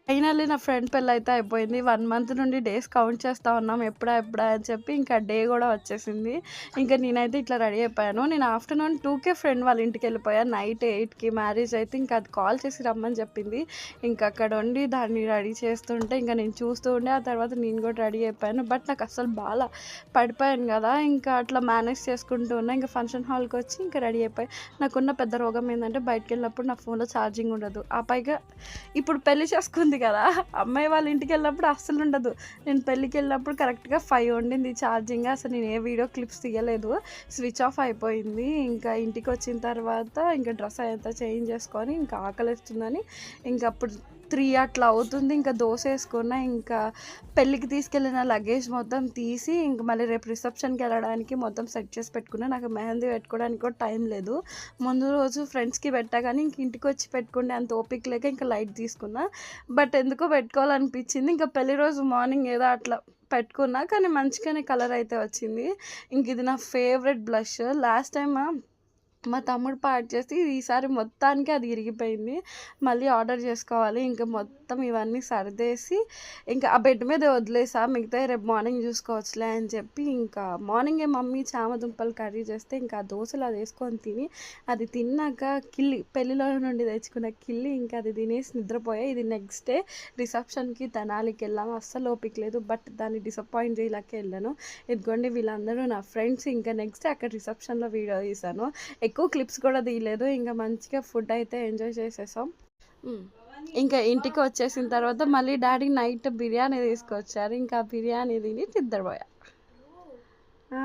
Finally నా friend పెళ్ళైతే అయిపోయింది. 1 మంత్ నుండి డేస్ కౌంట్ చేస్తా ఉన్నాం. ఎప్పుడా, ఎప్పుడా అని చెప్పి ఇంకా డే గూడా వచ్చేసింది. ఇంక నేనైతే ఇట్లా రెడీ అయిపోయాను. నేను ఆఫ్టర్‌నూన్ 2కే ఫ్రెండ్ వాళ్ళ ఇంటికెళ్ళిపోయా. నైట్ 8కి మ్యారేజ్ అయితే ఇంకా అది కాల్ చేసి రమ్మని చెప్పింది. ఇంకా అక్కడ ఉండి దాన్ని రెడీ చేస్తుంటే ఇంక నేను చూస్తూ ఉండే. ఆ తర్వాత నేను కూడా రెడీ అయిపోయాను. బట్ నాకు అస్సలు పడిపోయాను గదా! ఇంకా అట్లా మేనేజ్ చేసుకుంటూ ఉన్నా. ఇంక ఫంక్షన్ హాల్‌కొచ్చి ఇంకా రెడీ అయిపోయా. నాకున్న పెద్ద రోగం ఏందంటే బయటికెళ్ళినప్పుడు నా ఫోన్‌లో ఛార్జింగ్ ఉండదు. ఆ పైగా ఇప్పుడు పెళ్లి చేసుకుంది కదా! అమ్మాయి వాళ్ళ ఇంటికెళ్ళినప్పుడు అస్సలుండదు. నేను పెళ్ళికెళ్ళినప్పుడు కరెక్ట్‌గా 5 ఉండింది ఛార్జింగ్. అసలు నేను ఏ వీడియో క్లిప్స్ తీయలేదు. స్విచ్ ఆఫ్ అయిపోయింది. ఇంకా ఇంటికొచ్చిన తర్వాత ఇంకా డ్రెస్ అదంతా చేంజ్ చేసుకొని ఇంకా ఆకలేస్తుందని ఇంకప్పుడు 3 అట్లా అవుతుంది. ఇంకా దోసేసుకున్నా. ఇంకా పెళ్ళికి తీసుకెళ్ళిన లగేజ్ మొత్తం తీసి ఇంక మళ్ళీ రేపు రిసెప్షన్‌కెళ్ళడానికి మొత్తం సెట్ చేసి పెట్టుకున్నా. నాకు మెహందీ పెట్టుకోవడానికి కూడా టైం లేదు. ముందు రోజు ఫ్రెండ్స్‌కి పెట్టా కానీ ఇంక ఇంటికొచ్చి పెట్టుకునే అంత ఓపిక లేక ఇంకా లైట్ తీసుకున్నా. బట్ ఎందుకో పెట్టుకోవాలనిపించింది. ఇంకా పెళ్లి రోజు మార్నింగ్ ఏదో అట్లా పెట్టుకున్నా. కానీ మంచిగానే కలర్ అయితే వచ్చింది. ఇంక ఇది నా ఫేవరెట్ బ్లష్. లాస్ట్ టైమ్ మా తమ్ముడు పాడు చేసి ఈసారి మొత్తానికి అది ఇరిగిపోయింది. మళ్ళీ ఆర్డర్ చేసుకోవాలి. ఇంక మొత్తం ఇవన్నీ సర్దేసి ఇంకా ఆ బెడ్ మీదే వదిలేసా. మిగతాయి రేపు మార్నింగ్ చూసుకోవచ్చులే అని చెప్పి ఇంకా మార్నింగే మమ్మీ చామదుంపలు కర్రీ చేస్తే ఇంకా ఆ దోసలు అది వేసుకొని తిని అది తిన్నాక పెళ్ళిలో నుండి తెచ్చుకున్న ఇంకా అది తినేసి నిద్రపోయా. ఇది నెక్స్ట్ డే రిసెప్షన్‌కి తెనాలికి వెళ్ళాము. అస్సలు ఓపిక లేదు. బట్ దాన్ని డిసప్పాయింట్ చేయలేక వెళ్ళాను. ఇదిగోండి వీళ్ళందరూ నా ఫ్రెండ్స్. ఇంకా నెక్స్ట్ అక్కడ రిసెప్షన్‌లో వీడియో తీశాను. ఎక్కువ క్లిప్స్ కూడా తీయలేదు. ఇంకా మంచిగా ఫుడ్ అయితే ఎంజాయ్ చేసేసాం. హ్మ్. ఇంకా ఇంటికి వచ్చేసిన తర్వాత మళ్ళీ డాడీ నైట్ బిర్యానీ తీసుకొచ్చారు. ఇంకా బిర్యానీ తిని నిద్రపోయా. ఆ!